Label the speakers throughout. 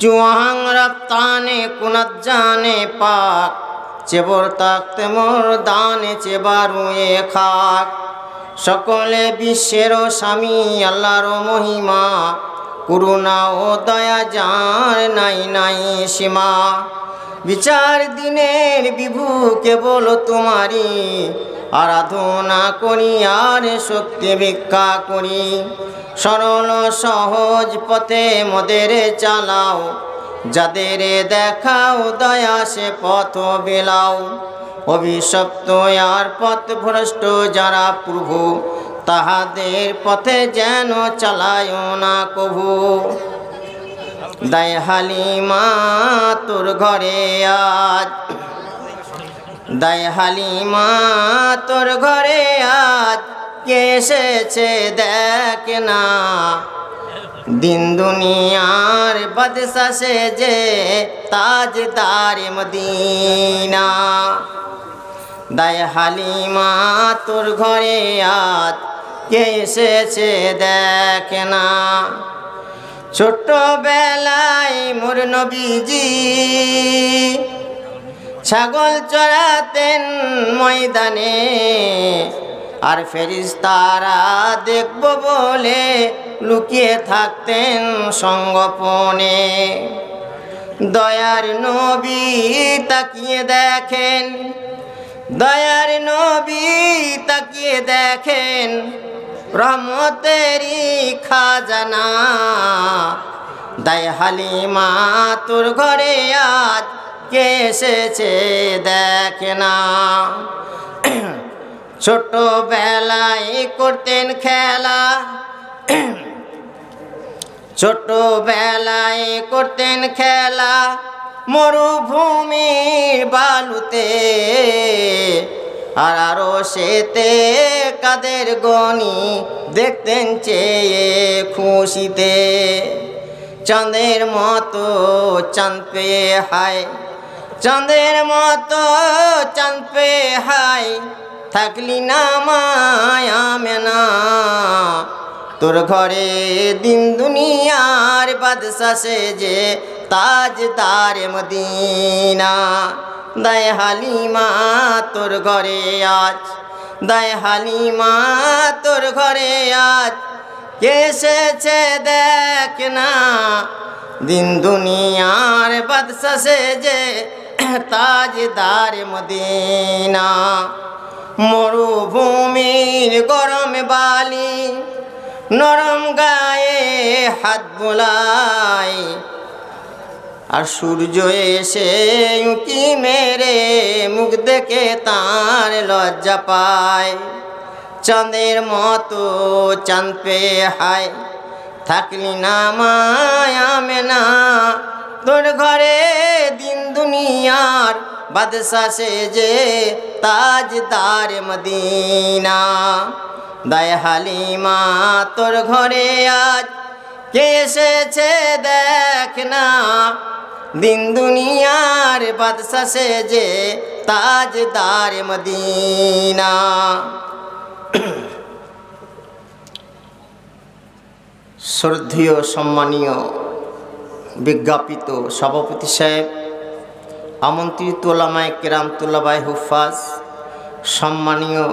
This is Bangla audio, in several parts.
Speaker 1: চুয়াং রপ্তানে কুনাত জানে পাক চেবর তাকতে মোর দানে চেবারুয়ে খাক। সকলে বিশ্বের স্বামী আল্লাহর মহিমা, করুণা ও দয়া যার নাই নাই সীমা। বিচার দিনের বিভু কেবল তোমারি, আরাধনা করি আর শক্তি ভিক্ষা করি। সরল সহজ পথে মোদের চালাও, যাদের দেখাও দয়া সে পথ বিলাও। অভিশপ্ত আর পথ ভ্রষ্ট যারা প্রভু, তাহাদের পথে যেন চালায় না কভু। দায় হালিমা তোর ঘরে আজ, দায় হালিমা তোর ঘরে আজ কে এসেছে দেখ না। দিন দুনিয়ার বাদশা সেজে তাজদারে মদিনা। দায় হালিমা তোর ঘরে আজ কে এসেছে দেখ না। ছোট্টবেলায় মোর নবীজি ছাগল চড়াতেন ময়দানে, আর ফেরেশতারা দেখব বলে লুকিয়ে থাকতেন সঙ্গোপনে। দয়ার নবী তাকিয়ে দেখেন, দয়ার নবী তাকিয়ে দেখেন রহমতেরই খাজানা। দায় হালিমা তোর ঘরে আজ কে এসেছে দেখ না। ছোটবেলায় করতেন খেলা, ছোটবেলায় করতেন খেলা মরুভূমির বালুতে। আর আরো সেতে কাদের গনি দেখতেন চেয়ে খুশিতে। চাঁদের মতো চাঁদ পেয়ে হায়, চাঁদের মতো চাঁদ পেয়ে হায় থাকলি না মায়া মেনা। তোর ঘরে দিন দুনিয়ার বাদশা সেজে তাজদারে মদিনা। দায় হালিমা তোর ঘরে আজ, দায় হালিমা তোর ঘরে আজ কে এসেছে দেখ না। দিন দুনিয়ার বাদশা সেজে তাজদারে মদিনা। মরুভূমির গরম বালি নরম গায়ে হাত বোলায়, আর সূর্য এসে উঁকি মেরে মুখ দেখে তার লজ্জা পায়। চাঁদের মতো চাঁদ পেয়ে হায় থাকলি না মায়া মেনা। তোর ঘরে দিন দুনিয়ার বাদশা সেজে তাজদারে মদিনা। দায় হালিমা তোর ঘরে আজ কে এসেছে দেখ না। দিন দুনিয়ার বাদশা সেজে তাজদারে মদিনা। শ্রদ্ধেয় সম্মানীয় বিজ্ঞাপিত সভাপতি সাহেব, আমন্ত্রিত ওলামায়ে কেরাম, তুল্লাবায়ে হুফাজ, সম্মানীয়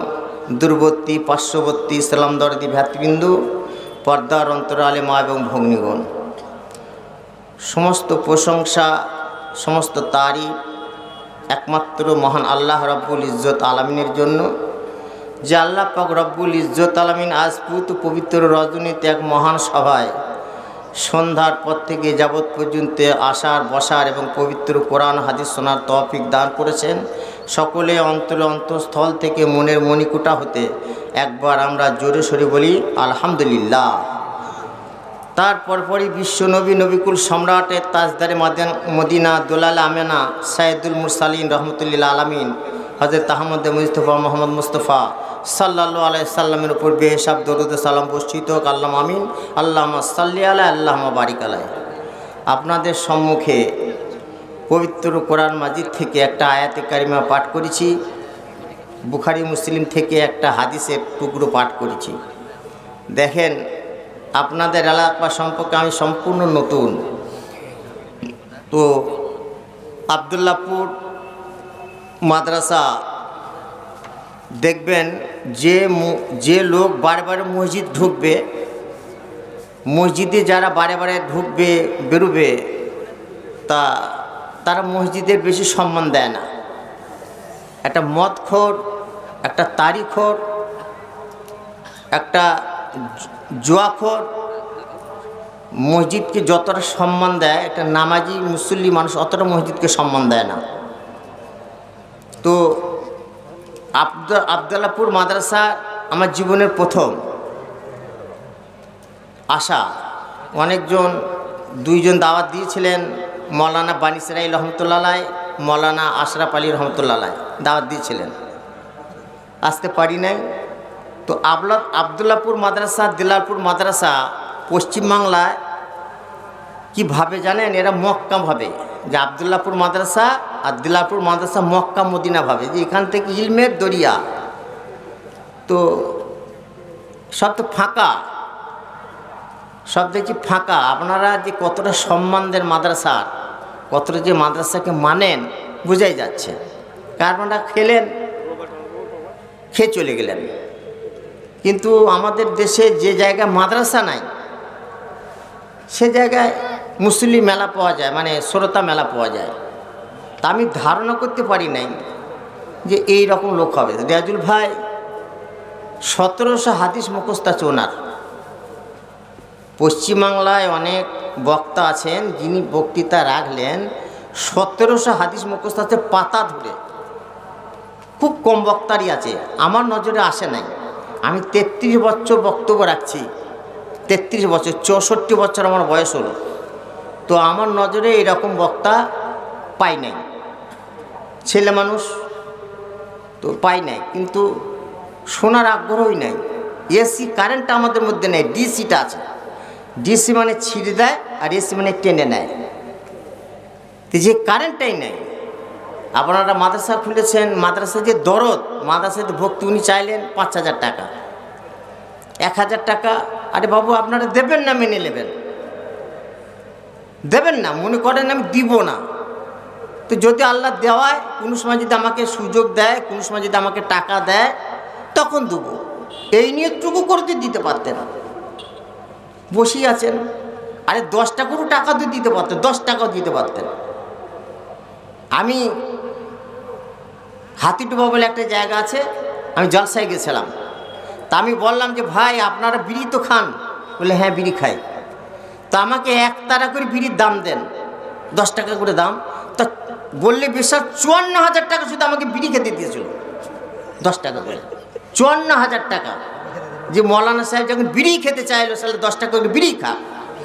Speaker 1: দূরবর্তী পার্শ্ববর্তী ইসলাম দরদি ভ্রাতৃবৃন্দ, পর্দার অন্তরালে মা এবং ভগ্নীগণ, সমস্ত প্রশংসা সমস্ত তারিফ একমাত্র মহান আল্লাহ রব্বুল ইজ্জত আলামিনের জন্য, যে আল্লাহ পাক রব্বুল ইজ্জত আলামিন আজ পবিত্র রজনীতে এক মহান সভায় সন্ধ্যার পর থেকে যাবৎ পর্যন্ত আসার বসার এবং পবিত্র কোরআন হাদিস শোনার তৌফিক দান করেছেন। সকলে অন্তরে অন্তঃস্থল থেকে মনের মণিকুটা হতে একবার আমরা জোরে সোরে বলি আলহামদুলিল্লাহ। তারপর পরই বিশ্বনবী নবিকুল সম্রাটের তাজদারে মদিনা দোলাল আমেনা সাইয়্যিদুল মুরসালিন রহমতুল্লিল আলামিন হযরত আহমদ মুজতফা মোহাম্মদ মুস্তফা সাল্লাল্লাহু আলাইহি সাল্লামের উপর বেহিসাব দরুদ সালাম বর্ষিত হোক। আল্লাহুম্মা আমিন। আল্লাহুম্মা সাল্লি আলা, আল্লাহুম্মা বারিক আলাইহি। আপনাদের সম্মুখে পবিত্র কোরআন মাজিদ থেকে একটা আয়াতে কারিমা পাঠ করেছি, বুখারী মুসলিম থেকে একটা হাদিসের টুকরো পাঠ করেছি। দেখেন, আপনাদের এলাকা সম্পর্কে আমি সম্পূর্ণ নতুন, তো আবদুল্লাহপুর মাদ্রাসা দেখবেন যে লোক বারে বারে মসজিদ ঢুকবে, মসজিদে যারা বারে বারে ঢুকবে বেরোবে, তারা মসজিদের বেশি সম্মান দেয় না। একটা মদখোর, একটা তারিখোর, একটা জুয়াখোর মসজিদকে যতটা সম্মান দেয়, একটা নামাজি মুসল্লি মানুষ অতটা মসজিদকে সম্মান দেয় না। তো আবদুল্লাহপুর মাদ্রাসা আমার জীবনের প্রথম আসা। অনেকজন, দুইজন দাওয়াত দিয়েছিলেন, মৌলানা বানিসরাই রহমতুল্লাহ, মৌলানা আশরাফ আলী রহমতুল্লাহ দাওয়াত দিয়েছিলেন, আসতে পারি নাই। তো আবদুল্লাহপুর মাদ্রাসা, দিলারপুর মাদ্রাসা পশ্চিমবাংলায় কীভাবে জানেন? এরা মক্কা ভাবে যে আবদুল্লাহপুর মাদ্রাসা আর দিলারপুর মাদ্রাসা মক্কা মদিনা ভাবে যে এখান থেকে ইলমের দরিয়া। তো সব তো ফাঁকা, সব দেখছি ফাঁকা। আপনারা যে কতটা সম্মান দেন মাদ্রাসার, কতটা যে মাদ্রাসাকে মানেন বোঝাই যাচ্ছে। কারণটা খেলেন, খেয়ে চলে গেলেন। কিন্তু আমাদের দেশে যে জায়গায় মাদ্রাসা নাই সে জায়গায় মুসল্লি মেলা পাওয়া যায়, মানে শ্রোতা মেলা পাওয়া যায়। তা আমি ধারণা করতে পারি নাই যে এই রকম লোক হবে। রিয়াজুল ভাই 1700 হাদিস মুখস্থ আছে ওনার। পশ্চিমবাংলায় অনেক বক্তা আছেন যিনি বক্তৃতা রাখলেন 1700 হাদিস মুখস্থ আছে পাতা ধরে। খুব কম বক্তারই আছে, আমার নজরে আসে নাই। আমি 33 বছর বক্তব্য রাখছি, 33 বছর, 64 বছর আমার বয়স হলো। তো আমার নজরে এরকম বক্তা পাই নাই, ছেলে মানুষ তো পাই নাই। কিন্তু শোনার আগ্রহই নাই। এসি কারেন্টটা আমাদের মধ্যে নেই, ডিসিটা আছে। ডিসি মানে ছিঁড়ে দেয় আর এসি মানে টেনে নেয়। তো যে কারেন্টটাই নেই। আপনারা মাদ্রাসা খুলেছেন, মাদ্রাসা যে দরদ, মাদ্রাসাতে ভর্তি উনি চাইলেন 5000 টাকা, 1000 টাকা। আরে বাবু আপনারা দেবেন না, মেনে নেবেন, দেবেন না, মনে করেন আমি দিব না। তো যদি আল্লাহ দেওয়ায় কোনো সময় যদি আমাকে সুযোগ দেয়, কোনো সময় যদি আমাকে টাকা দেয়, তখন দেবো। এই নিয়তটুকু করতে দিতে পারতেন, বসেই আছেন। আরে 10 টাকারও টাকা তো দিতে পারতেন, 10 টাকাও দিতে পারতেন। আমি হাতিডুবা বলে একটা জায়গা আছে, আমি জলসায় গেছিলাম। তা আমি বললাম যে ভাই আপনারা বিড়ি তো খান? বলে হ্যাঁ বিড়ি খাই। তা আমাকে 1 তারা করে বিড়ির দাম দেন, 10 টাকা করে দাম। তা বললে বিশ্বাস 54,000 টাকা শুধু আমাকে বিড়ি খেতে দিয়েছিল, 10 টাকা করে। 54,000 টাকা। যে মৌলানা সাহেব যখন বিড়ি খেতে চাইলো, তাহলে 10 টাকা করে বিড়ি খা,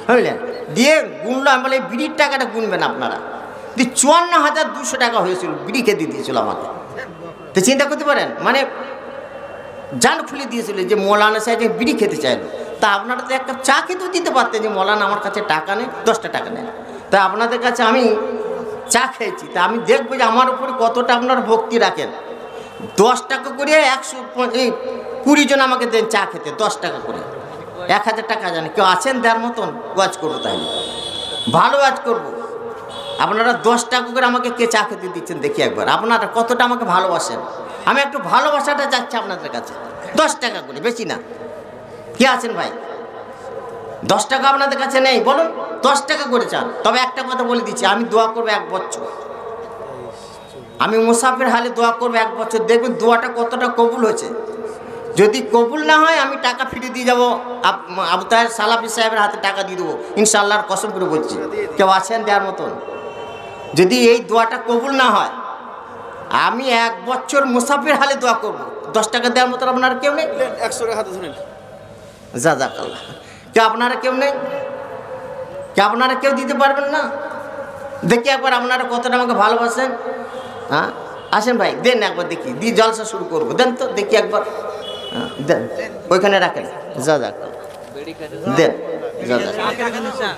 Speaker 1: বুঝলেন? দিয়ে গুনলো। আমি বলে বিড়ির টাকাটা গুনবেন আপনারা। দিয়ে 54,200 টাকা হয়েছিল, বিড়ি খেতে দিয়েছিল আমাকে। তো চিন্তা করতে পারেন, মানে জান খুলে দিয়েছিল যে মৌলানা সাহেব বিড়ি খেতে চাইলো। তা আপনারা তো 1 কাপ চা খেতেও দিতে পারতেন যে মৌলানা আমার কাছে টাকা নেই, 10টা টাকা নেই। তাই আপনাদের কাছে আমি চা খেয়েছি। তা আমি দেখবো যে আমার উপরে কতটা আপনারা ভক্তি রাখেন। 10 টাকা করে 120 জন আমাকে দেন চা খেতে, 10 টাকা করে, 1000 টাকা। জানে কেউ আছেন দেওয়ার মতন? ওয়াজ করবো, তাই ভালো ওয়াজ করবো। আপনারা 10 টাকা করে আমাকে কে চা খেতে দিচ্ছেন দেখি একবার, আপনারা কতটা আমাকে ভালোবাসেন। আমি একটু ভালোবাসাটা যাচ্ছি আপনাদের কাছে, 10 টাকা করে, বেশি না। কে আছেন ভাই? 10 টাকা আপনাদের কাছে নেই? বলুন, 10 টাকা করে চান। তবে একটা কথা বলে দিচ্ছি, আমি দোয়া করবো 1 বছর। আমি মুসাফির হালে দোয়া করবো 1 বছর, দেখবেন দোয়াটা কতটা কবুল হয়েছে। যদি কবুল না হয় আমি টাকা ফিরে দিয়ে যাবো, আবু তাহের সালাফি সাহেবের হাতে টাকা দিয়ে দেবো ইনশাআল্লাহর কসম করে বলছি। কেউ আছেন দেওয়ার মতন? যদি এই দোয়াটা কবুল না হয়, আমি 1 বছর মুসাফির হালে দোয়া করবো। 10 টাকা দেওয়ার মতন আপনার কেউ নেই?
Speaker 2: 100 টাকা হাতে ধরেন।
Speaker 1: জাযাকাল্লাহ। কে আপনারা কেউ নেই? কে আপনারা কেউ দিতে পারবেন না? দেখি একবার আপনারা কতটা আমাকে ভালোবাসেন। হ্যাঁ আসেন ভাই, দেন একবার দেখি, দিয়ে জলসা শুরু করবো। দেন তো দেখি একবার, দেন, ওইখানে রাখেন। জাযাকাল্লাহ, দেন, জাযাকাল্লাহ।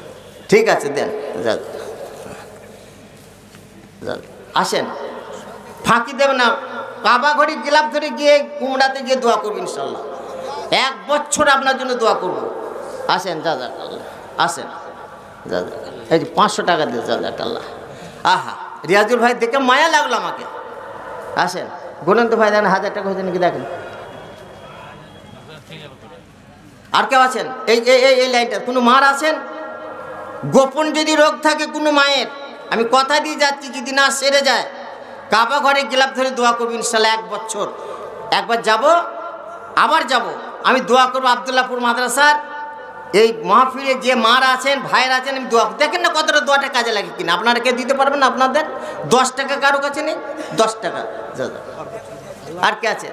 Speaker 1: ঠিক আছে, দেন। আসেন, ফাঁকি দেবেন না। কাবা ঘড়ি গিলাপ ধরে গিয়ে কুমড়াতে গিয়ে দোয়া করবো ইনশাল্লাহ। 1 বছর আপনার জন্য দোয়া করবো। আসেন, জাযাকাল্লাহ, আসেন, জাযাকাল্লাহ। এই যে 500 টাকা দিয়ে, জাযাকাল্লাহ। আহা, রিয়াজুল ভাই দেখে মায়া লাগলো আমাকে। আসেন, বলুন তো ভাই, দেখেন 1000 টাকা হয়েছে নাকি দেখেন। আর কেউ আছেন? এই এই লাইনটা কোনো মার আছেন? গোপন যদি রোগ থাকে কোনো মায়ের, আমি কথা দিয়ে যাচ্ছি, যদি না সেরে যায় কাবা ঘরে গিলাপ ধরে দোয়া করবো ইনশাল্লাহ। 1 বছর একবার যাব, আবার যাব, আমি দোয়া করবো আবদুল্লাহপুর মাদ্রাসার এই মাহফিলে যে মারা আছেন, ভাইয়ের আছেন, আমি দোয়া দেখেন না কতটা দোয়াটা কাজে লাগে কিনা। আপনারা কেউ দিতে পারবেন না? আপনাদের 10 টাকা কারো কাছে নেই? 10 টাকা। আর কে আছে?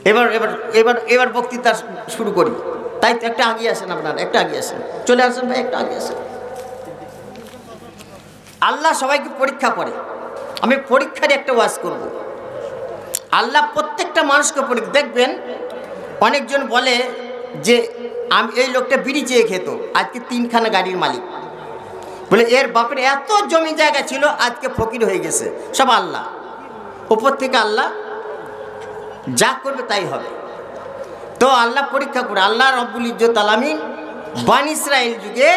Speaker 1: এবার এবার এবার এবার বক্তৃতা শুরু করি। তাই তো একটা আগিয়ে আসেন, আপনারা একটু আগিয়ে আসেন, চলে আসেন ভাই, একটু আগিয়ে আসেন। আল্লাহ সবাইকে পরীক্ষা করে, আমি পরীক্ষার একটা ওয়াজ করব। আল্লাহ প্রত্যেকটা মানুষকে পরীক্ষা। দেখবেন অনেকজন বলে যে আমি এই লোকটা বিড়ি চেয়ে খেত, আজকে 3খানা গাড়ির মালিক। বলে এর বাপের এত জমি জায়গা ছিল, আজকে ফকির হয়ে গেছে। সব আল্লাহ, উপর থেকে আল্লাহ যা করবে তাই হবে। তো আল্লাহ পরীক্ষা করে। আল্লাহ রব্বুল ইজ্জত আলামিন বনী ইসরাইল যুগে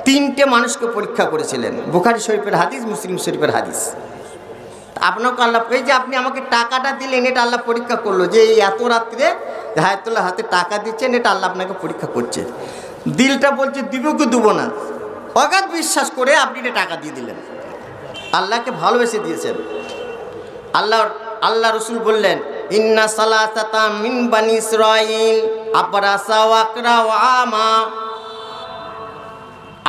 Speaker 1: 3টে মানুষকে পরীক্ষা করেছিলেন। বুখারী শরীফের হাদিস, মুসলিম শরীফের হাদিস। আপনাকে আল্লাহ, এই যে আপনি আমাকে টাকাটা দিলেন, এটা আল্লাহ পরীক্ষা করলো যে এই এত রাত্রে হায়াতুল্লাহ হাতে টাকা দিচ্ছেন, এটা আল্লাহ আপনাকে পরীক্ষা করছে। দিলটা বলছে দিব কি দেবো না, অগাধ বিশ্বাস করে আপনি এটা টাকা দিয়ে দিলেন। আল্লাহকে ভালোবেসে দিয়েছেন। আল্লাহ রসুল বললেন ইন্না সালাসাতা মিন বানি ইসরাইল আবরাসা ওয়া আকরা ওয়া আমা।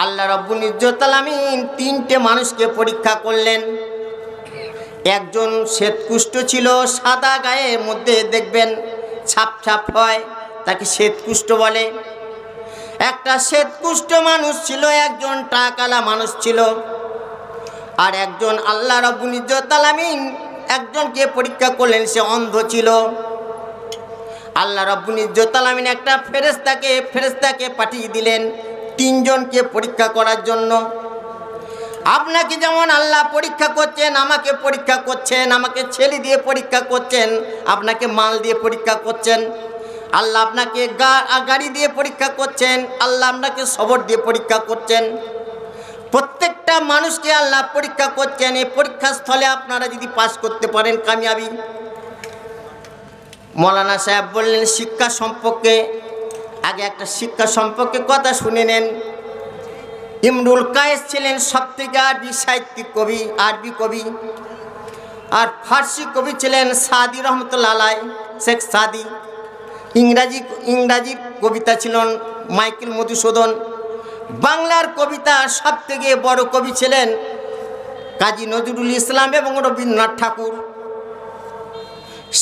Speaker 1: আল্লাহ রব্বুল ইজ্জত আলামিন 3টে মানুষকে পরীক্ষা করলেন। একজন শ্বেতকুষ্ঠ ছিল, সাদা গায়ের মধ্যে দেখবেন ছাপ ছাপ হয়, তাকে শ্বেতকুষ্ঠ বলে। একটা শ্বেতকুষ্ঠ মানুষ ছিল, একজন টাকালা মানুষ ছিল, আর একজন আল্লাহ রব্বুল ইজ্জত আলামিন একজনকে পরীক্ষা করলেন, সে অন্ধ ছিল। আল্লাহ রব্বুল ইজ্জত আলামিন একটা ফেরেশতাকে পাঠিয়ে দিলেন 3জনকে পরীক্ষা করার জন্য। আপনাকে যেমন আল্লাহ পরীক্ষা করছেন, আমাকে পরীক্ষা করছেন, আমাকে ছেলে দিয়ে পরীক্ষা করছেন, আপনাকে মাল দিয়ে পরীক্ষা করছেন, আল্লাহ আপনাকে গাড়ি দিয়ে পরীক্ষা করছেন, আল্লাহ আপনাকে সবর দিয়ে পরীক্ষা করছেন। প্রত্যেকটা মানুষকে আল্লাহ পরীক্ষা করছেন। এই পরীক্ষার স্থলে আপনারা যদি পাস করতে পারেন কামিয়াবি। মৌলানা সাহেব বললেন শিক্ষা সম্পর্কে, আগে একটা শিক্ষা সম্পর্কে কথা শুনে নেন। ইমরুল কায়েস ছিলেন সবথেকে আরবি সাহিত্যিক কবি, আরবি কবি। আর ফার্সি কবি ছিলেন সাদি রহমতুল্লাহ আলাই, শেখ সাদি। ইংরাজি কবিতা ছিলেন মাইকেল মধুসূদন। বাংলার কবিতা সবথেকে বড় কবি ছিলেন কাজী নজরুল ইসলাম এবং রবীন্দ্রনাথ ঠাকুর।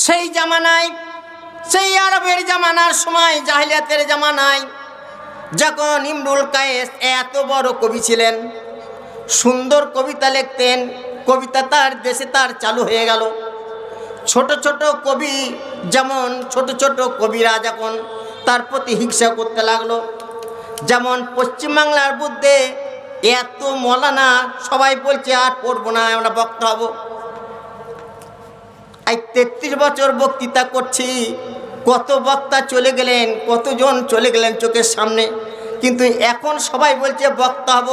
Speaker 1: সেই জামানায়, সেই আরবের জামানার সময়, জাহিলিয়াতের জামানায়, যখন ইমরুল কায়েস এত বড় কবি ছিলেন, সুন্দর কবিতা লিখতেন, কবিতা তার দেশে তার চালু হয়ে গেল। ছোট ছোট কবি, যেমন ছোট ছোট কবিরা যখন তার প্রতি হিংসা করতে লাগলো। যেমন পশ্চিমবাংলার মধ্যে এত মৌলানা, সবাই বলছে আর পড়বো না, আমরা বক্তা হব। এই 33 বছর বক্তৃতা করছি, কত বক্তা চলে গেলেন, কতজন চলে গেলেন চোখের সামনে, কিন্তু এখন সবাই বলছে বক্তা হব।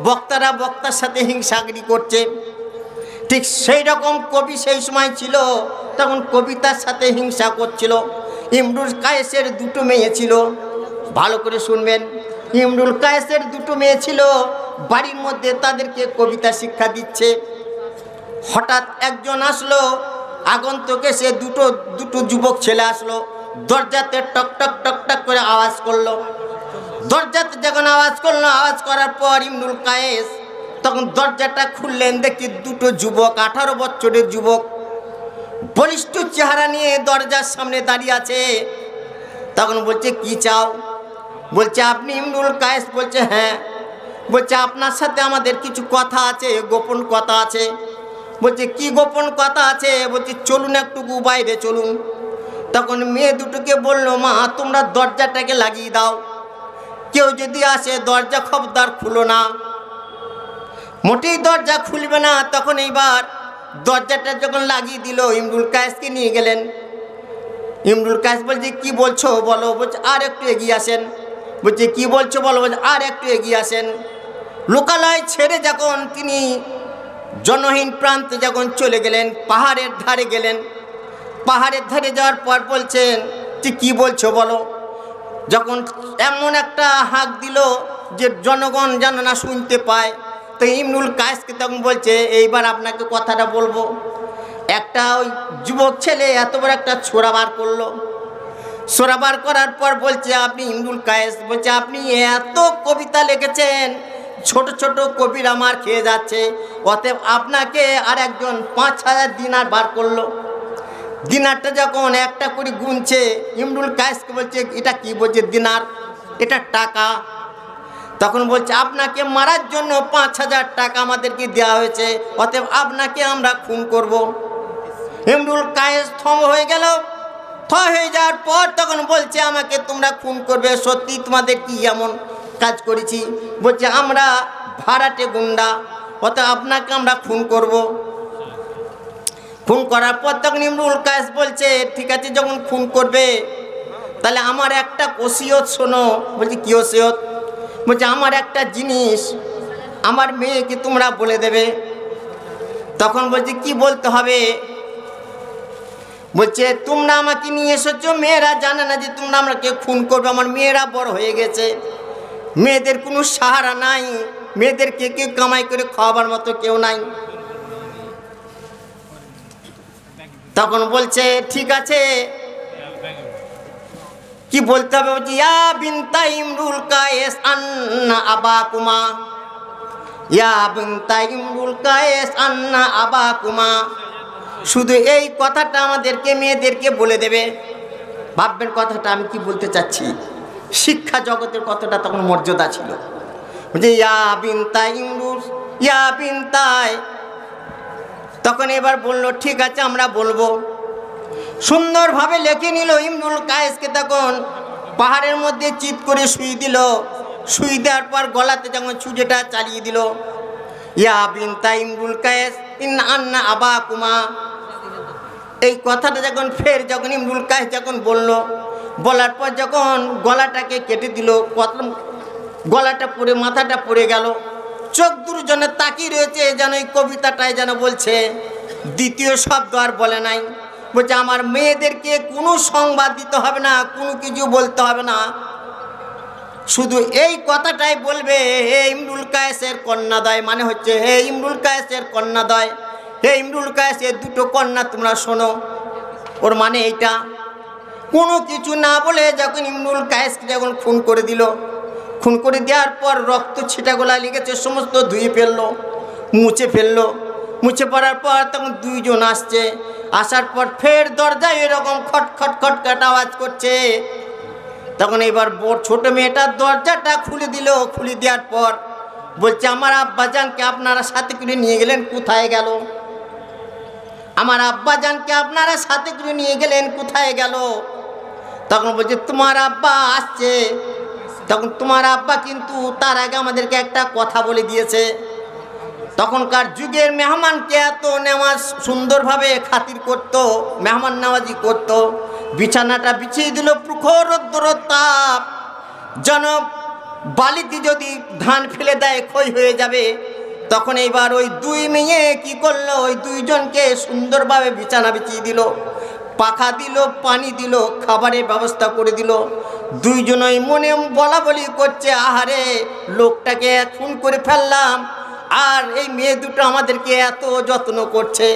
Speaker 1: বক্তারা বক্তার সাথে হিংসাগিরি করছে। ঠিক সেই রকম কবি সেই সময় ছিল, তখন কবিতার সাথে হিংসা করছিল। ইমরুল কায়েসের 2টো মেয়ে ছিল, ভালো করে শুনবেন। ইমরুল কায়েসের 2টো মেয়ে ছিল, বাড়ির মধ্যে তাদেরকে কবিতা শিক্ষা দিচ্ছে। হঠাৎ একজন আসলো, আগন্তুক এসে দুটো যুবক ছেলে আসলো, দরজাতে টক টক টক টক করে আওয়াজ করলো। দরজাতে যখন আওয়াজ করলো, আওয়াজ করার পর ইমরুল কায়েস তখন দরজাটা খুললেন, দেখি 2টো যুবক, 18 বছরের যুবক, বলিষ্ঠ চেহারা নিয়ে দরজার সামনে দাঁড়িয়ে আছে। তখন বলছে কি চাও? বলছে আপনি ইমরুল কায়েস? বলছে হ্যাঁ। বলছে আপনার সাথে আমাদের কিছু কথা আছে, গোপন কথা আছে। বলছে কি গোপন কথা আছে? বলছে চলুন একটু বাইরে চলুন। তখন মেয়ে দুটোকে বললো মা তোমরা দরজাটাকে লাগিয়ে দাও, কেউ যদি আসে দরজা খবরদার খুলো না। মোটেই দরজা খুলবে না। তখন এইবার দরজাটা যখন লাগিয়ে দিল, ইমরুল কায়েসকে নিয়ে গেলেন। ইমরুল কায়েস বলছে কি বলছো বলো? বলছে আর একটু এগিয়ে আসেন। বলছে কি বলছো বলো? বলছে আর একটু এগিয়ে আসেন। লোকালয় ছেড়ে যখন তিনি জনহীন প্রান্তে যখন চলে গেলেন, পাহাড়ের ধারে গেলেন। পাহাড়ের ধারে যাওয়ার পর বলছেন, তুই কী বলছো বলো। যখন এমন একটা হাঁক দিল যে জনগণ যেন না শুনতে পায়, তো ইমরুল কায়েসকে তখন বলছে, এইবার আপনাকে কথাটা বলবো। একটা ওই যুবক ছেলে এত বড় একটা ছোরা বার করলো। ছোরা বার করার পর বলছে, আপনি ইমরুল কায়েস, বলছে আপনি এত কবিতা লিখেছেন, ছোট ছোট কবির আমার খেয়ে যাচ্ছে, অতএব আপনাকে আর একজন 5,000 দিনার বার করলো। দিনারটা যখন একটা করে গুনছে, ইমরুল কায়েসকে বলছে, এটা কি? বলছে দিনার, এটা টাকা। তখন বলছে, আপনাকে মারার জন্য 5,000 টাকা আমাদেরকে দেওয়া হয়েছে, অতএব আপনাকে আমরা খুন করব। ইমরুল কায়েস থম হয়ে গেল। হয়ে যাওয়ার পর তখন বলছে, আমাকে তোমরা খুন করবে, সত্যি তোমাদের কি এমন কাজ করেছি? বলছে, আমরা ভাড়াটে গুন্ডা, অতএব আপনাকে আমরা খুন করব। খুন করার পর তখন ইমরুল কায়েস বলছে, ঠিক আছে, যখন খুন করবে তাহলে আমার একটা ওসিয়ত শোনো। বলছে, কি ওসিয়ত? বলছে, আমার একটা জিনিস আমার মেয়েকে তোমরা বলে দেবে। তখন বলছে, কি বলতে হবে? বলছে, তোমরা আমাকে নিয়ে এসেছো, মেয়েরা জানে না যে তোমরা আমাকে খুন করবে। আমার মেয়েরা বড় হয়ে গেছে, মেয়েদের কোনো সাহারা নাই, মেয়েদেরকে কেউ কামাই করে খাওয়াবার মতো কেউ নাই। তখন বলছে, ঠিক আছে, কি বলতে হবে? বলছি, ইয়া বিনতা ইমরুল কায়েস আন্না আবাকুমা, ইয়া বিনতা ইমরুল কায়েস আন্না আবাকুমা। শুধু এই কথাটা আমাদেরকে মেয়েদেরকে বলে দেবে। ভাববেন কথাটা আমি কি বলতে চাচ্ছি। শিক্ষা জগতের কতটা তখন মর্যাদা ছিল। বলছে, ইয়া বিনতা ইমরুল, ইয়া বিনতায়। তখন এবার বলল, ঠিক আছে, আমরা বলবো। সুন্দরভাবে লিখে নিল। ইমরুল কায়েসকে তখন পাহাড়ের মধ্যে চিৎ করে শুয়ে দিল। শুয়ে দেওয়ার পর গলাতে যখন ছুঁচেটা চালিয়ে দিল, ইয়া বিনতা ইমরুল কায়েস ইন আন্না আবাকুমা। এই কথাটা যখন ইমরুল কায়েস যখন বলার পর যখন গলাটাকে কেটে দিল, গলাটা পড়ে মাথাটা পড়ে গেল। চোখ দুজনে তাকিয়ে রয়েছে, যেন এই কবিতাটায় যেন বলছে। দ্বিতীয় শব্দ আর বলে নাই। বলছে, আমার মেয়েদেরকে কোনো সংবাদ দিতে হবে না, কোনো কিছু বলতে হবে না, শুধু এই কথাটাই বলবে, হে ইমরুল কায়েসের কন্যাদয়। মানে হচ্ছে, হে ইমরুল কায়েসের কন্যাদয়, হে ইমরুল কায়েসের দুটো কন্যা তোমরা শোনো। ওর মানে এইটা। কোনো কিছু না বলে যখন ইমরুল কায়েসকে যখন খুন করে দিল, খুন করে দেওয়ার পর রক্ত ছিটাগুলা লেগেছে সমস্ত ধুয়ে ফেললো, মুছে ফেললো। মুছে পড়ার পর তখন দুইজন আসছে। আসার পর ফের দরজায় এরকম খটখট খটখট আওয়াজ করছে। তখন এবার ছোট মেয়েটার দরজাটা খুলে দিল। খুলে দেওয়ার পর বলছে, আমার আব্বাজানকে আপনারা সাথে করে নিয়ে গেলেন, কোথায় গেল? আমার আব্বাজানকে আপনারা সাথে করে নিয়ে গেলেন, কোথায় গেল? তখন বলছে, তোমার আব্বা আসছে। তখন তোমার আব্বা কিন্তু তার আগে আমাদেরকে একটা কথা বলে দিয়েছে। তখনকার যুগের মেহমানকে এত নেওয়াজ সুন্দরভাবে খাতির করত, মেহমান নেওয়াজি করত। বিছানাটা বিছিয়ে দিল, প্রখর রৌদ্র তাপ, যেন বালিতে যদি ধান ফেলে দেয় ক্ষয় হয়ে যাবে। তখন এইবার ওই দুই মেয়ে কি করলো, ওই দুইজনকে সুন্দরভাবে বিছানা বিছিয়ে দিল, পাখা দিল, পানি দিল, খাবারের ব্যবস্থা করে দিল। দুইজনই মনে বলা বলি করছে, আহারে, লোকটাকে খুন করে ফেললাম, আর এই মেয়ে দুটো আমাদেরকে এত যত্ন করছে।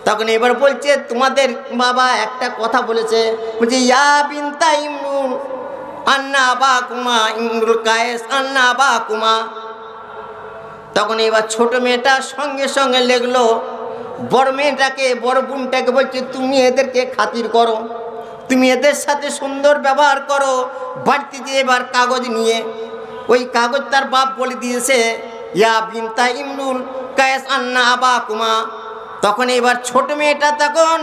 Speaker 1: তখন এবার বলছে, তোমাদের বাবা একটা কথা বলেছে। বলছে, ইয়া বিনতা ইমরুল আন্না আবাকুমা, ইমরুল কায়েস আন্না আবাকুমা। তখন এবার ছোট মেয়েটা সঙ্গে সঙ্গে লেগলো। বড় মেয়েটাকে, বড় বোনটাকে বলছে, তুমি এদেরকে খাতির করো, তুমি এদের সাথে সুন্দর ব্যবহার করো। বাড়িতে যে এবার কাগজ নিয়ে, ওই কাগজ তার বাপ বলে দিয়েছে, ইয়া বিনতা ইমরুল কায়েস আন্না আবাকুমা। তখন এবার ছোট মেয়েটা তখন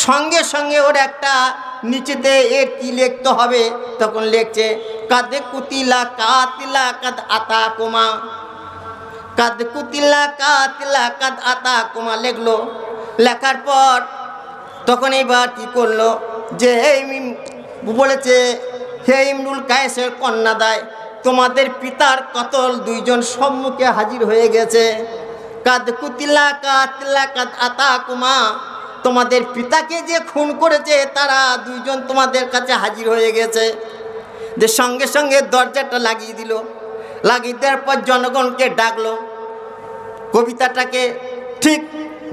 Speaker 1: সঙ্গে সঙ্গে ওর একটা নিচেতে এর কি লিখতে হবে, তখন লিখছে, কাদে কুতিলা কাতিলা কাদ আতা কুমা, কাদ কুতিলা কাতিলা কাদ আতা কুমা লিখলো। লেখার পর তখন এইবার কি করলো, যে বলেছে, হে ইমরুল কায়েসের কন্যাদয়, তোমাদের পিতার কতল দুইজন সম্মুখে হাজির হয়ে গেছে। কাদ কুতিলা কাতিলা কাদ আতাকুমা, তোমাদের পিতাকে যে খুন করেছে তারা দুইজন তোমাদের কাছে হাজির হয়ে গেছে। যে সঙ্গে সঙ্গে দরজাটা লাগিয়ে দিল। লাগিয়ে দেওয়ার পর জনগণকে ডাকলো। কবিতাটাকে ঠিক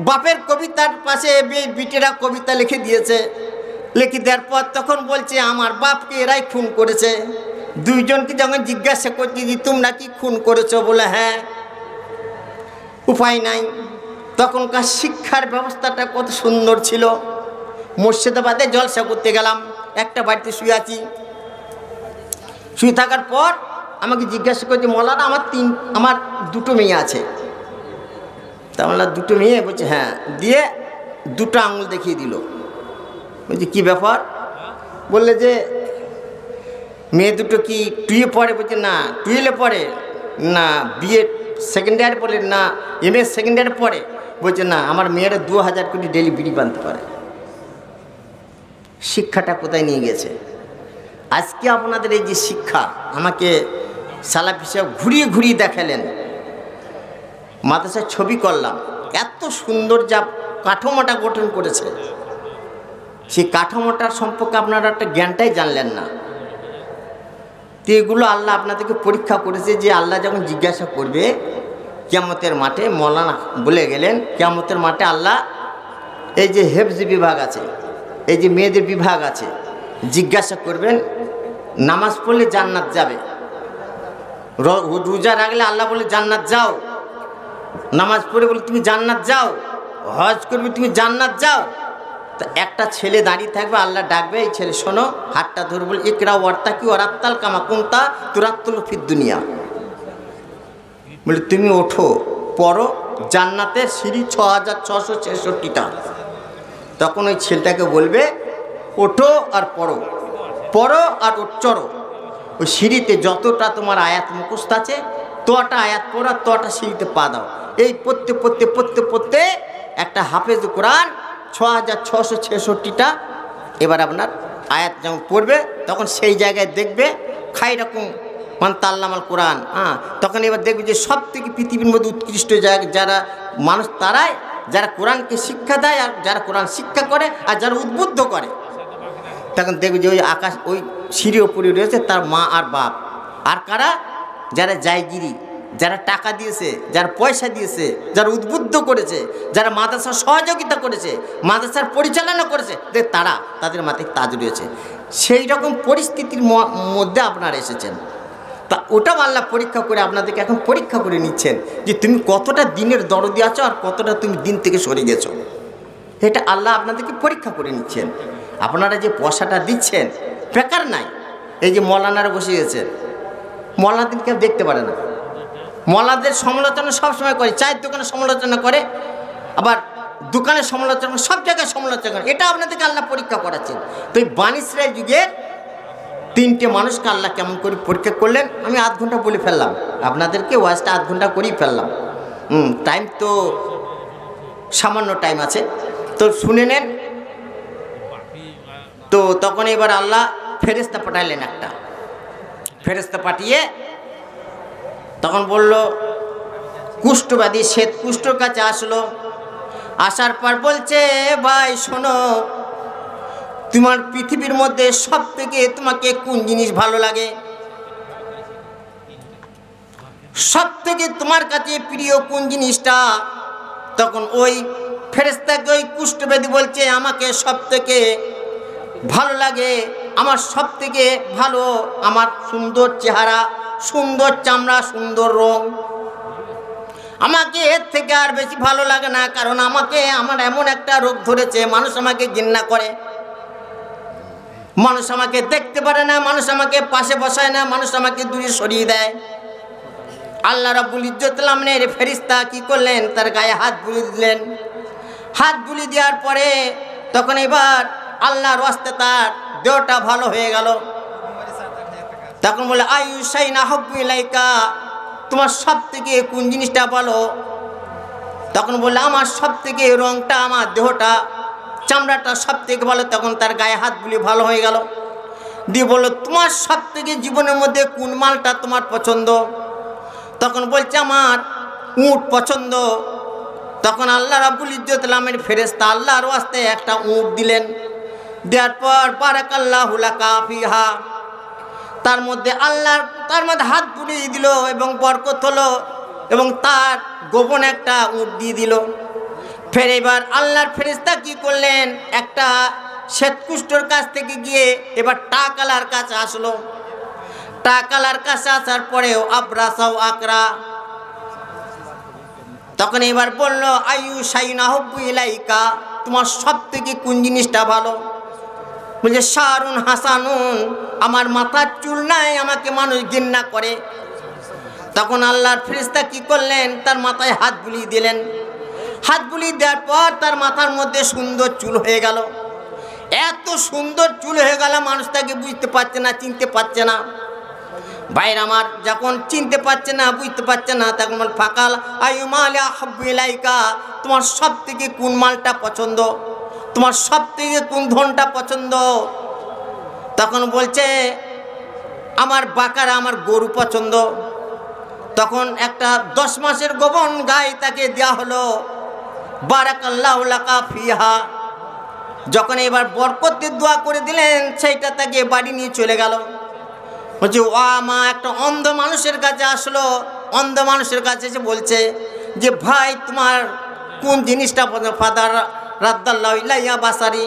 Speaker 1: বাপের কবিতার পাশে বিটেরা কবিতা লিখে দিয়েছে। লিখে দেওয়ার পর তখন বলছে আমার বাপকে এরাই খুন করেছে। দুইজনকে যখন জিজ্ঞাসা করছি যে তোমরা কি খুন করেছো, বলে হ্যাঁ। উপায় নাই। তখনকার শিক্ষার ব্যবস্থাটা কত সুন্দর ছিল। মুর্শিদাবাদে জলসা করতে গেলাম, একটা বাড়িতে শুয়ে আছি। শুয়ে থাকার পর আমাকে জিজ্ঞাসা করছে মৌলানা আমার দুটো মেয়ে আছে। তা বললা দুটো মেয়ে? বলছে হ্যাঁ। দিয়ে দুটো আঙুল দেখিয়ে দিল। বলছি কী ব্যাপার? বললে যে মেয়ে দুটো কি টুয়ে পড়ে? বলছে না। টুয়েলে পড়ে না, বিএ সেকেন্ড ইয়ারে পড়ে না, এমএ সেকেন্ড ইয়ারে পড়ে? বলছে না, আমার মেয়েরা 2000 কোটি ডেলি বিড়ি বাঁধতে পারে। শিক্ষাটা কোথায় নিয়ে গেছে? আজকে আপনাদের এই যে শিক্ষা, আমাকে সালাফি সাহেব ঘুরিয়ে ঘুরিয়ে দেখালেন। মাদ্রাসার ছবি করলাম, এত সুন্দর যা কাঠামোটা গঠন করেছে, সেই কাঠামোটার সম্পর্কে আপনারা একটা জ্ঞানটাই জানলেন না। তো এগুলো আল্লাহ আপনাদেরকে পরীক্ষা করেছে, যে আল্লাহ যখন জিজ্ঞাসা করবে কিয়ামতের মাঠে, মৌলানা বলে গেলেন কিয়ামতের মাঠে আল্লাহ এই যে হেফজ বিভাগ আছে, এই যে মেয়েদের বিভাগ আছে, জিজ্ঞাসা করবেন নামাজ পড়লে জান্নাত যাবে, রোজা রাখলে আল্লাহ বলে জান্নাত যাও, নামাজ পড়ে বলে তুমি জান্নাত যাও, হজ করবে তুমি জান্নাত যাও। তো একটা ছেলে দাঁড়িয়ে থাকবে, আল্লাহ ডাকবে, এই ছেলে শোনো, হাতটা ধরে বলে ইকরা ওয়ার্তা কি ওরাত্তাল কামা কুন্তা তুরাত্তুল ফিদ দুনিয়া, বলে তুমি ওঠো পড়ো জান্নাতের সিঁড়ি 6666টা। তখন ওই ছেলেটাকে বলবে ওঠো আর পড়ো, পড়ো আর চড়ো, ওই সিঁড়িতে যতটা তোমার আয়াত মুখস্থ আছে তোটা আয়াত পড়া, তোটা সিঁড়িতে পা দাও। এই পড়তে পড়তে পড়তে পড়তে একটা হাফেজ কোরআন 6666টা এবার আপনার আয়াত যখন পড়বে তখন সেই জায়গায় দেখবে খাই রকম মান তাল্লামাল কোরআন। তখন এবার দেখবে যে সব থেকে পৃথিবীর মধ্যে উৎকৃষ্ট জায়গা যারা মানুষ, তারাই যারা কোরআনকে শিক্ষা দেয়, আর যারা কোরআন শিক্ষা করে, আর যারা উদ্বুদ্ধ করে। তখন দেখবে যে ওই আকাশ ওই সিঁড়ি ওপরে রয়েছে তার মা আর বাপ, আর কারা? যারা জায়গিরি, যারা টাকা দিয়েছে, যারা পয়সা দিয়েছে, যারা উদ্বুদ্ধ করেছে, যারা মাদ্রাসার সহযোগিতা করেছে, মাদ্রাসার পরিচালনা করেছে, তারা তাদের মাথায় তাজ রয়েছে। সেই রকম পরিস্থিতির মধ্যে আপনারা এসেছেন। তা ওটাও আল্লাহ পরীক্ষা করে আপনাদেরকে এখন পরীক্ষা করে নিচ্ছেন যে তুমি কতটা দিনের দরদি আছো আর কতটা তুমি দিন থেকে সরে গেছো। এটা আল্লাহ আপনাদেরকে পরীক্ষা করে নিচ্ছেন। আপনারা যে পয়সাটা দিচ্ছেন বেকার নাই। এই যে মৌলানারা বসে গেছেন, মৌলানাদের কেউ দেখতে পারে না। মৌলানাদের সমালোচনা সবসময় করে, চায়ের দোকানে সমালোচনা করে, আবার দোকানের সমালোচনা, সব জায়গায় সমালোচনা করে। এটা আপনাদেরকে আল্লাহ পরীক্ষা করাচ্ছেন। তো এই বানী ইসরায়েল যুগের 3টে মানুষকে আল্লাহ কেমন করে পরীক্ষা করলেন, আমি আধ ঘন্টা বলে ফেললাম, আপনাদেরকে ওয়াজটা আধ ঘন্টা করেই ফেললাম। টাইম তো সামান্য টাইম আছে, তো শুনে নেন। তো তখন এবার আল্লাহ ফেরেশতা পাঠাইলেন, একটা ফেরেশতা পাঠিয়ে তখন বলল কুষ্ঠবাদী শ্বেত কুষ্ঠর কাছে আসলো। আসার পর বলছে ভাই শোনো, তোমার পৃথিবীর মধ্যে সব থেকে তোমাকে কোন জিনিস ভালো লাগে, সব থেকে তোমার কাছে প্রিয় কোন জিনিসটা? তখন ওই ফেরেশতাকে ওই কুষ্ঠব্যাধি বলছে আমাকে সব থেকে ভালো লাগে, আমার সব থেকে ভালো আমার সুন্দর চেহারা, সুন্দর চামড়া, সুন্দর রং। আমাকে এর থেকে আর বেশি ভালো লাগে না, কারণ আমার এমন একটা রোগ ধরেছে, মানুষ আমাকে ঘৃণা করে, মানুষ আমাকে দেখতে পারে না, মানুষ আমাকে পাশে বসায় না, মানুষ আমাকে দূরে সরিয়ে দেয়। আল্লাহ রাব্বুল ইজ্জত আলমের ফেরেশতা কি করলেন, তার গায়ে হাত বুলিয়ে দিলেন। হাত বুলিয়ে দেওয়ার পরে তখন এবার আল্লাহর ওয়াস্তে তার দেহটা ভালো হয়ে গেল। তখন বলে আয়ু শাইনা হাব্বু ইলাইকা, তোমার সব থেকে কোন জিনিসটা ভালো? তখন বললে আমার সব থেকে রংটা, আমার দেহটা, চামড়াটা সব থেকে ভালো। তখন তার গায়ে হাত বুলিয়ে ভালো হয়ে গেল। দিয়ে বললো তোমার সব থেকে জীবনের মধ্যে কোন মালটা তোমার পছন্দ? তখন বলছে আমার উট পছন্দ। তখন আল্লাহ রাব্বুল ইজ্জত আলামিনের ফেরেশতা আল্লাহর ওয়াস্তে একটা উট দিলেন। দেওয়ার পর বারাকাল্লাহু লাকা ফিহা, তার মধ্যে হাত বুলিয়ে দিল এবং বরকত হলো এবং তার গোপন একটা উট দিয়ে দিল। ফের এবার আল্লাহর ফেরেশতা কি করলেন, একটা শ্বেতকুষ্ঠর কাছ থেকে গিয়ে এবার টাকালার কাছে আসলো। টাকালার কাছে আসার পরেও আবরাসাও আকরা, তখন এবার বলল আয়ু শাইনা হুব্বু ইলাইকা, তোমার সব থেকে কোন জিনিসটা ভালো? বলছে শারুন হাসানুন, আমার মাথার চুল নাই, আমাকে মানুষ ঘৃণা করে। তখন আল্লাহর ফেরেশতা কি করলেন, তার মাথায় হাত বুলিয়ে দিলেন। হাত বুলিয়ে দেওয়ার পর তার মাথার মধ্যে সুন্দর চুল হয়ে গেল। এত সুন্দর চুল হয়ে গেল মানুষ তাকে বুঝতে পারছে না, চিনতে পারছে না। ভাইরা আমার, যখন চিনতে পারছে না, বুঝতে পারছে না, তখন বল ফাকাল আয়ু মালা হাব্বু ইলাইকা, তোমার সব থেকে কোন মালটা পছন্দ, তোমার সব থেকে কোন ধনটা পছন্দ? তখন বলছে আমার বাকারা, আমার গরু পছন্দ। তখন একটা 10 মাসের গোপন গাই তাকে দেওয়া হলো। বারাকাল্লাহু লাকা ফিহা, যখন এবার বরকতের দোয়া করে দিলেন, সেইটা তাকে বাড়ি নিয়ে চলে গেল। বলছে ও মা, একটা অন্ধ মানুষের কাছে আসলো। অন্ধ মানুষের কাছে এসে বলছে যে ভাই তোমার কোন জিনিসটা পছন্দ? ফাদার রাদ্দাল্লাহু ইলাইয়া বাসারি।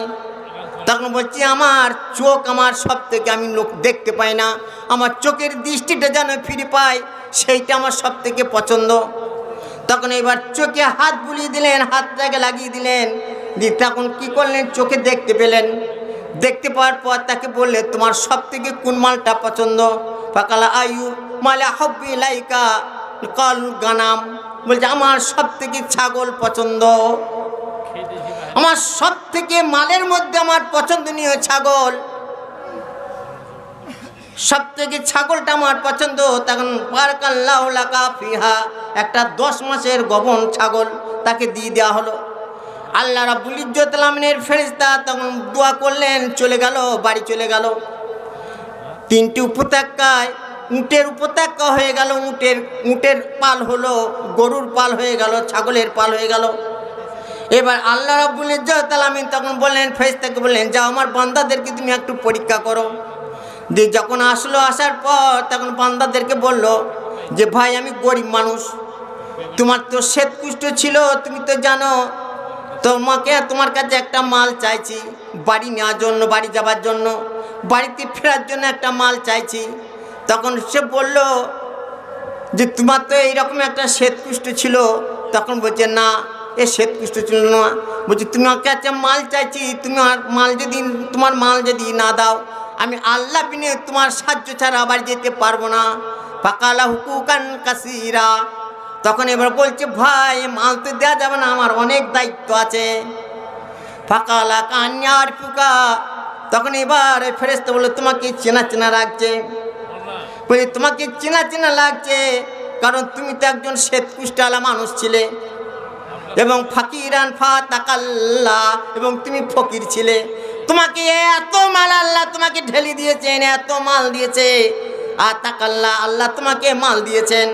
Speaker 1: তখন বলছি আমার চোখ, আমার সব থেকে আমি লোক দেখতে পাই না, আমার চোখের দৃষ্টিটা যেন ফিরে পাই, সেইটা আমার সব থেকে পছন্দ। তখন এবার চোখে হাত বুলিয়ে দিলেন, হাতটাকে লাগিয়ে দিলেন, দিয়ে তখন কী করলেন, চোখে দেখতে পেলেন। দেখতে পাওয়ার পর তাকে বললে তোমার সব থেকে কোন মালটা পছন্দ? ফাকালা আয়ু মালা হাব্বু ইলাইকা কাল গানাম, বলছে আমার সব থেকে ছাগল পছন্দ, আমার সব থেকে মালের মধ্যে আমার পছন্দনীয় ছাগল, সব থেকে ছাগলটা আমার পছন্দ। তখন বারাকাল্লাহু লাকা ফিহা, একটা 10 মাসের গোপন ছাগল তাকে দিয়ে দেওয়া হলো। আল্লাহ রাব্বুল ইজ্জত আলামিনের ফেরেশতা তখন দোয়া করলেন, চলে গেল, বাড়ি চলে গেল। 3টি উপত্যকায় উটের উপত্যকা হয়ে গেল, উটের পাল হলো, গরুর পাল হয়ে গেল, ছাগলের পাল হয়ে গেল। এবার আল্লাহ রাব্বুল ইজ্জত আলামিন তখন বললেন, ফেরেশতাকে বললেন যাও আমার বান্দাদেরকে তুমি একটু পরীক্ষা করো। দিয়ে যখন আসলো, আসার পর তখন বান্দাদেরকে বলল যে ভাই আমি গরিব মানুষ, তোমার তো শ্বেতকুষ্ঠ ছিল, তুমি তো জানো, তোমার কাছে একটা মাল চাইছি বাড়ি নেওয়ার জন্য, বাড়ি যাবার জন্য, বাড়িতে ফেরার জন্য একটা মাল চাইছি। তখন সে বলল যে তোমার তো এইরকম একটা শ্বেতকুষ্ঠ ছিল। তখন বলছে না, এ শ্বেতকুষ্ঠ ছিল না। বলছি তোমার কাছে মাল চাইছি, তোমার মাল যদি না দাও, আমি আল্লাহ বিনে তোমার সাহায্য ছাড়া আবার যেতে পারবো না। ফাকালা হুকুকান কাসীরা, তখন এবার বলছে ভাই মাল তো দেওয়া যাবে না, আমার অনেক দায়িত্ব আছে। ফাকালা কান্যার ফুকা, তখন এবার ফেরেশতা বলল তোমাকে চেনা চেনা লাগছে। বলি তোমাকে চেনা চেনা লাগছে কারণ তুমি তো একজন শ্বেতকুষ্ঠওয়ালা মানুষ ছিলে এবং ফাকিরান ফাতাকাল্লা, এবং তুমি ফকির ছিলে। তোমাকে এত মাল আল্লাহ তোমাকে ঢেলে দিয়েছেন, এত মাল দিয়েছে, আর তাকাল্লা আল্লাহ তোমাকে মাল দিয়েছেন।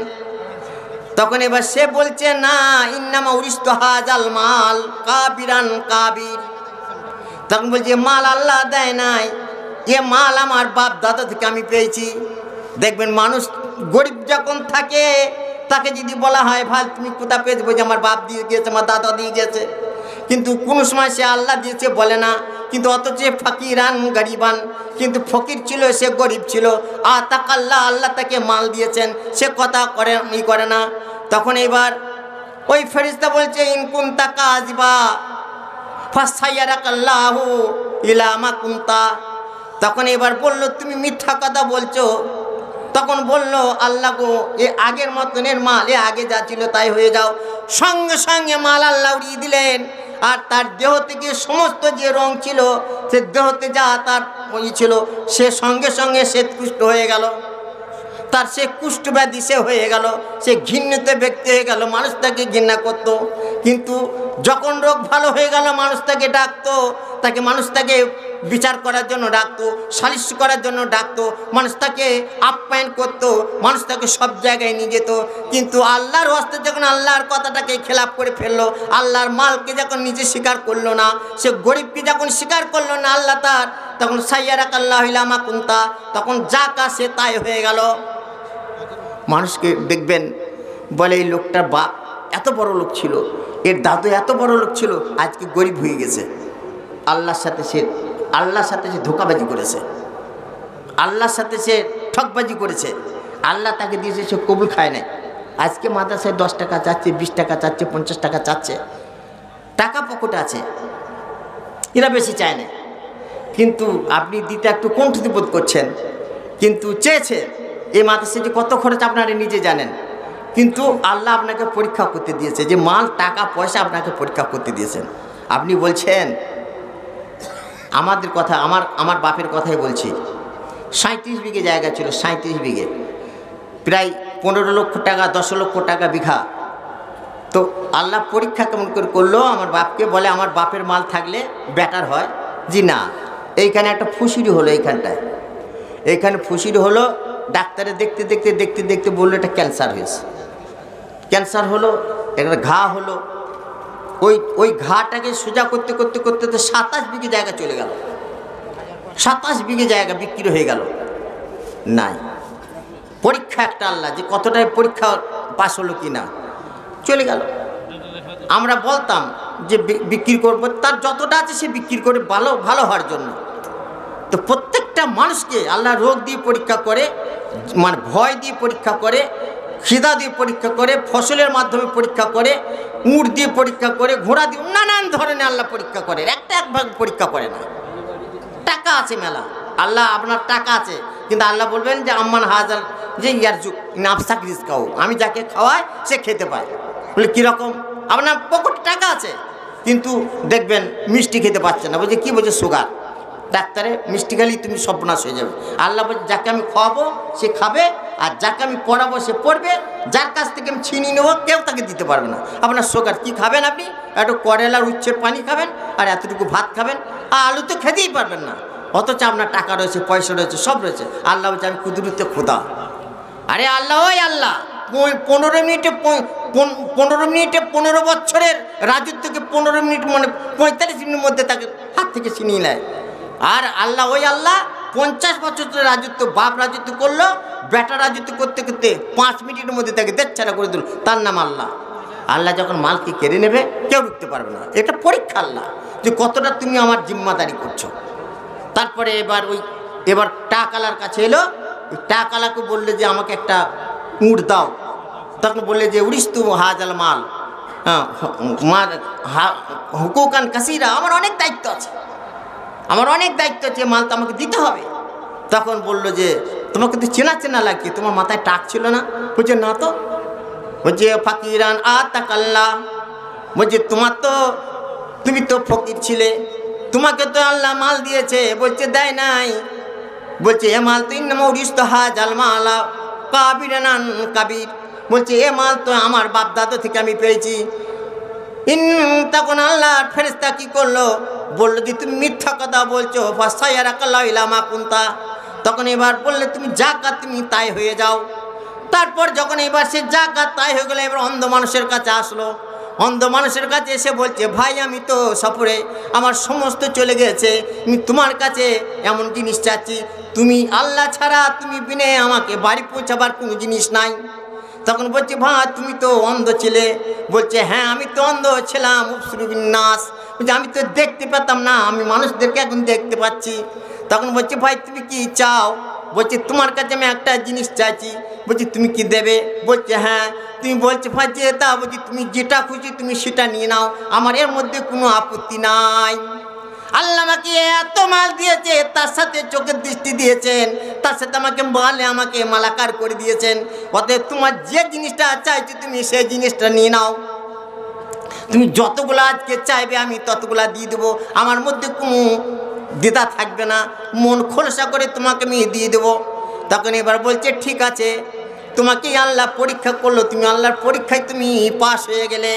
Speaker 1: তখন এবার সে বলছে না, ইন্নামা উরিস্তু হাজাল মাল কাবিরান কাবির। তখন বলছে মাল আল্লাহ দেয় নাই, এ মাল আমার বাপ দাদা থেকে আমি পেয়েছি। দেখবেন মানুষ গরিব যখন থাকে, তাকে যদি বলা হয় ভাই তুমি কোথা পেয়েছো, বলছে আমার বাপ দিয়ে গিয়েছে, আমার দাদা দিয়ে গেছে, কিন্তু কোনো সময় সে আল্লাহ দিয়েছে বলে না। কিন্তু অথচ ফকিরান গরিবান, কিন্তু ফকির ছিল, সে গরিব ছিল, আর তাকাল্লাহ আল্লাহ তাকে মাল দিয়েছেন, সে কথা করে না। তখন এবার ওই ফেরেশতা বলছে ইনকুন তাকা আজিবা ফাসাইয়ারাকাল্লাহু ইলা মা কুনতা। তখন এবার বলল তুমি মিথ্যা কথা বলছো। তখন বলল আল্লাহ গো, এ আগের মতনের মাল, এ আগে যা ছিল তাই হয়ে যাও। সঙ্গে সঙ্গে মাল আল্লাহ উড়িয়ে দিলেন, আর তার দেহ থেকে সমস্ত যে রং ছিল, সে দেহতে যা তার ছিল, সে সঙ্গে সঙ্গে শ্বেতকুষ্ঠ হয়ে গেল। তার সে কুষ্ঠব্যাধি সে হয়ে গেল, সে ঘৃণিত ব্যক্তি হয়ে গেল, মানুষ তাকে ঘৃণা করতো। কিন্তু যখন রোগ ভালো হয়ে গেল মানুষ তাকে ডাকতো, মানুষ তাকে বিচার করার জন্য ডাকতো, সালিশ করার জন্য ডাকতো, মানুষ তাকে আপ্যায়ন করতো, মানুষ তাকে সব জায়গায় নিয়ে যেত। কিন্তু আল্লাহর হস্তে যখন আল্লাহর কথাটাকে খেলাপ করে ফেললো, আল্লাহর মালকে যখন নিজে স্বীকার করলো না, সে গরিবকে যখন স্বীকার করলো না আল্লাহ তার, তখন সাইয়ারাক আল্লাহ ইলামা কুন্তা, তখন যা কাছে তাই হয়ে গেল। মানুষকে দেখবেন বলে এই লোকটার বাপ এত বড় লোক ছিল, এর দাদু এত বড় লোক ছিল, আজকে গরিব হয়ে গেছে। আল্লাহর সাথে সে ধোঁকাবাজি করেছে, আল্লাহর সাথে সে ঠকবাজি করেছে, আল্লাহ তাকে দিয়েছে, সে কবুল খায় নাই। আজকে মাদ্রাসায় 10 টাকা চাচ্ছে, 20 টাকা চাচ্ছে, 50 টাকা চাচ্ছে, টাকা পকেটে আছে, এরা বেশি চায় না। কিন্তু আপনি দিতে একটু কুণ্ঠিত বোধ করছেন, কিন্তু চেয়েছে। এই মাদ্রাসায় যে কত খরচ আপনারা নিজে জানেন, কিন্তু আল্লাহ আপনাকে পরীক্ষা করতে দিয়েছে, যে মাল টাকা পয়সা আপনাকে পরীক্ষা করতে দিয়েছেন। আপনি বলছেন আমাদের কথা, আমার বাপের কথাই বলছি, 37 বিঘে জায়গা ছিল, 37 বিঘে, প্রায় 15 লক্ষ টাকা, 10 লক্ষ টাকা বিঘা। তো আল্লাহ পরীক্ষা কেমন করে করলো, আমার বাপকে বলে আমার বাপের মাল থাকলে বেটার হয়। জি না, এইখানে একটা ফুসুরি হলো, এইখানে ফুসুরি হলো, ডাক্তারে দেখতে দেখতে দেখতে দেখতে বললো এটা ক্যান্সার হয়েছে। ক্যান্সার হলো, একটা ঘা হলো, ওই ঘাটাকে সোজা করতে করতে করতে তো 27 বিঘে জায়গা চলে গেল, 27 বিঘে জায়গা বিক্রি হয়ে গেল। নাই, পরীক্ষা একটা আল্লাহ, যে কতটাই পরীক্ষা পাস হলো কি না, চলে গেল। আমরা বলতাম যে বিক্রি করবো, তার যতটা আছে সে বিক্রি করে ভালো হওয়ার জন্য। তো প্রত্যেকটা মানুষকে আল্লাহ রোগ দিয়ে পরীক্ষা করে, মানে ভয় দিয়ে পরীক্ষা করে, খিদা দিয়ে পরীক্ষা করে, ফসলের মাধ্যমে পরীক্ষা করে, উট দিয়ে পরীক্ষা করে, ঘোড়া দিয়ে, নানান ধরনের আল্লাহ পরীক্ষা করে, একভাগ পরীক্ষা করে না। টাকা আছে মেলা, আল্লাহ আপনার টাকা আছে, কিন্তু আল্লাহ বলবেন যে আম্মান হাজার যে ইয়ারজুক নাফসাক রিজকাও, আমি যাকে খাওয়াই সে খেতে পায়। বলে কীরকম? আপনার পকেটে টাকা আছে, কিন্তু দেখবেন মিষ্টি খেতে পাচ্ছে না, বলছে কি, বলছে সুগার। ডাক্তারে মিষ্টি খেলেই তুমি সর্বনাশ হয়ে যাবে। আল্লাহ বলছে যাকে আমি খাওয়াবো সে খাবে, আর যাকে আমি পড়াবো সে পড়বে, যার কাছ থেকে আমি ছিনিয়ে নেবো কেউ তাকে দিতে পারবে না। আপনার সুগার কি খাবেন? আপনি একটু করেলার উচ্ছের পানি খাবেন, আর এতটুকু ভাত খাবেন, আর আলু তো খেতেই পারবেন না, অথচ আপনার টাকা রয়েছে, পয়সা রয়েছে, সব রয়েছে। আল্লাহ বলছে আমি কুদরতে খোদা। আরে আল্লাহ, ওই আল্লাহ 15 মিনিটে 15 বছরের রাজত্বকে 15 মিনিট, মানে 45 মিনিটের মধ্যে তাকে হাত থেকে ছিনিয়ে নেয়। আর আল্লাহ, ওই আল্লাহ 50 বছরের রাজত্ব, বাপ রাজত্ব করলো, বেটা রাজত্ব করতে করতে 5 মিনিটের মধ্যে তাকে দেচ্ছাড়া করে দিল। তার নাম আল্লাহ। আল্লাহ যখন মালকে কেড়ে নেবে কেউ রুখতে পারবে না। এটা পরীক্ষা আল্লাহ, যে কতটা তুমি আমার জিম্মাদারি করছো। তারপরে এবার টাকালার কাছে এলো, টাকালাকে বললে যে আমাকে একটা উট দাও। তখন বললে যে উড়িস তু হাজাল মাল, হুকুকান কাসিরা, আমার অনেক দায়িত্ব আছে, মাল তো আমাকে দিতে হবে। তখন বললো যে তোমাকে তো চেনা লাগছে, তোমার মাথায় টাক ছিল না? বলছে না তো। বলছে ফাকিরান আতাকাল্লাহ, বলছে তুমি তো ফকির ছিলে, তোমাকে তো আল্লাহ মাল দিয়েছে। বলছে দেয় নাই। বলছে এ মাল তো ইন্নামা উড়িস তো হাজাল মালা কাবিরান কাবির, বলছে এ মাল তো আমার বাপ দাদা থেকে আমি পেয়েছি। তখন আল্লাহ ফেরেশতা কি করলো? বললো যে তুমি মিথ্যা কথা বলছো, ফাসায়ারাকাল্লাহু ইলা মা কুনতা। তখন এবার বললে তুমি যাকাত তুমি তাই হয়ে যাও। তারপর যখন এবার সে যাকাত তাই হয়ে গেল, এবার অন্ধ মানুষের কাছে আসলো। অন্ধ মানুষের কাছে এসে বলছে ভাই আমি তো সফরে, আমার সমস্ত চলে গেছে, আমি তোমার কাছে এমন জিনিস চাচ্ছি, তুমি আল্লাহ ছাড়া তুমি বিনে আমাকে বাড়ি পৌঁছাবার কোনো জিনিস নাই। তখন বলছে ভাই তুমি তো অন্ধ ছিলে। বলছে হ্যাঁ আমি তো অন্ধ ছিলাম, উপসুরবিন্যাস, বলছে আমি তো দেখতে পেতাম না, আমি মানুষদেরকে এখন দেখতে পাচ্ছি। তখন বলছে ভাই তুমি কি চাও? বলছে তোমার কাছে আমি একটা জিনিস চাইছি। বলছি তুমি কি দেবে? বলছে হ্যাঁ। তুমি বলছে ভাই যে তা, বলছি তুমি যেটা খুশি তুমি সেটা নিয়ে নাও, আমার এর মধ্যে কোনো আপত্তি নাই। আল্লাহ আমাকে এত মাল দিয়েছে, তার সাথে চোখের দৃষ্টি দিয়েছেন, তার সাথে আমাকে মালাকার করে দিয়েছেন। অতএব তোমার যে জিনিসটা চাইছো তুমি সেই জিনিসটা নিয়ে নাও, তুমি যতগুলো আজকে চাইবে আমি ততগুলা দিয়ে দেবো, আমার মধ্যে কোনো দ্বিধা থাকবে না, মন খোলসা করে তোমাকে আমি দিয়ে দেবো। তখন এবার বলছে ঠিক আছে, তোমাকে আল্লাহ পরীক্ষা করলো, তুমি আল্লাহর পরীক্ষায় তুমি পাশ হয়ে গেলে।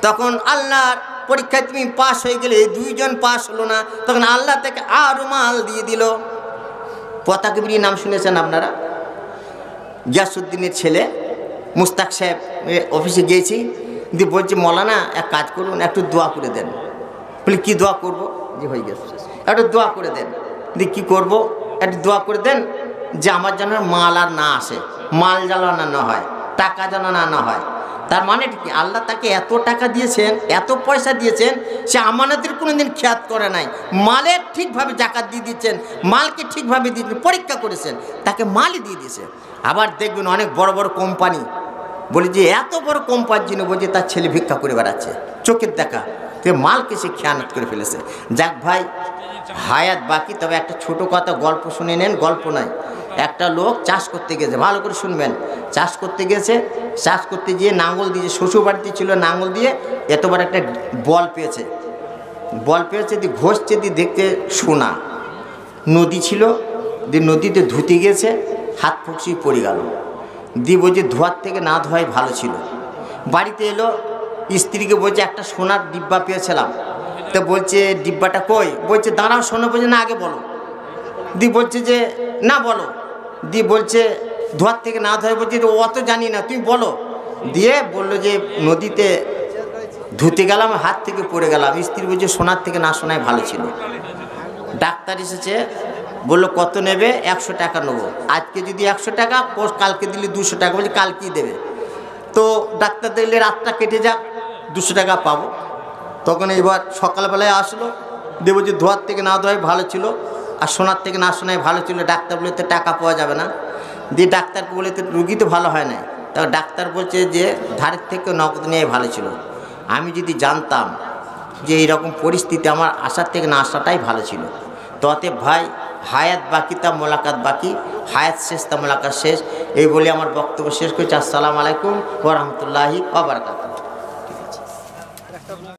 Speaker 1: তখন আল্লাহর পরীক্ষায় তুমি পাশ হয়ে গেলে, দুইজন পাশ হলো না, তখন আল্লাহ তাকে আরো মাল দিয়ে দিল। পতাকবির নাম শুনেছেন আপনারা? গিয়াসউদ্দিনের ছেলে মুস্তাক সাহেব অফিসে গিয়েছি, দিয়ে বলছে মৌলানা এক কাজ করুন, একটু দোয়া করে দেন। বলি কি দোয়া করব? যে হয়ে গেছে, একটু দোয়া করে দেন। দিয়ে কী করবো? একটু দোয়া করে দেন যে আমার যেন মাল আর না আসে, মাল যেন না হয়, টাকা যেন না হয়। তার মানে কি, আল্লাহ তাকে এত টাকা দিয়েছেন, এত পয়সা দিয়েছেন, সে আমানতের কোনোদিন খেয়াল করে নাই। মালের ঠিকভাবে জাকাত দিয়ে দিচ্ছেন, মালকে ঠিকভাবে দিয়ে পরীক্ষা করেছেন, তাকে মালই দিয়ে দিয়েছে। আবার দেখবেন অনেক বড় বড় কোম্পানি, বলি যে এত বড় কোম্পানির জন্য বলছে তার ছেলে ভিক্ষা করে বেড়াচ্ছে, চোখের দেখা, তো মালকে সে খেয়ানত করে ফেলেছে। যাক ভাই, হায়াত বাকি। তবে একটা ছোট কথা গল্প শুনে নেন, গল্প নয়। একটা লোক চাষ করতে গেছে, ভালো করে শুনবেন। চাষ করতে গেছে, চাষ করতে গিয়ে নাঙ্গল দিয়ে, শ্বশুর বাড়িতে ছিল, নাঙ্গল দিয়ে এতবার একটা বল পেয়েছে, বল পেয়েছে, দিয়ে ঘষছে, দিয়ে দেখতে সোনা। নদী ছিল, দিয়ে নদীতে ধুতে গেছে, হাত ফুঁকসি পড়ে গেল। দিয়ে বলছে ধোয়ার থেকে না ধোয়াই ভালো ছিল। বাড়িতে এলো, স্ত্রীকে বলছে একটা সোনার ডিব্বা পেয়েছিলাম। তো বলছে ডিব্বাটা কই? বলছে দাঁড়াও শোনো। বলছে না আগে বলো। দিয়ে বলছে যে না বলো। দিয়ে বলছে ধোয়ার থেকে না ধোয়। বলছে অত জানি না, তুমি বলো। দিয়ে বললো যে নদীতে ধুতে গেলাম, হাত থেকে পড়ে গেলাম। স্ত্রী বলছে সোনার থেকে না শোনায় ভালো ছিল। ডাক্তার এসেছে, বললো কত নেবে? 100 টাকা নেবো। আজকে যদি 100 টাকা, কালকে দিলে 200 টাকা। বলছে কালকেই দেবে। তো ডাক্তার দেখলে রাতটা কেটে যাক, 200 টাকা পাবো। তখন এবার সকালবেলায় আসলো, দেবো যে ধোয়ার থেকে না ধোয়াই ভালো ছিল, আর সোনার থেকে না শোনায় ভালো ছিল। ডাক্তার বলে তো টাকা পাওয়া যাবে না। দিয়ে ডাক্তারকে বলে তো রুগী তো ভালো হয় না। তখন ডাক্তার বলছে যে ধারের থেকে নগদ নিয়ে ভালো ছিল। আমি যদি জানতাম যে এইরকম পরিস্থিতি, আমার আসার থেকে না আসাটাই ভালো ছিল। তো অতএব ভাই, হায়াত বাকি তা মোলাকাত বাকি, হায়াত শেষ তা মোলাকাত শেষ। এই বলে আমার বক্তব্য শেষ করছি। আসসালামু আলাইকুম ওয়া রাহমাতুল্লাহি ওয়া বারাকাতুহু।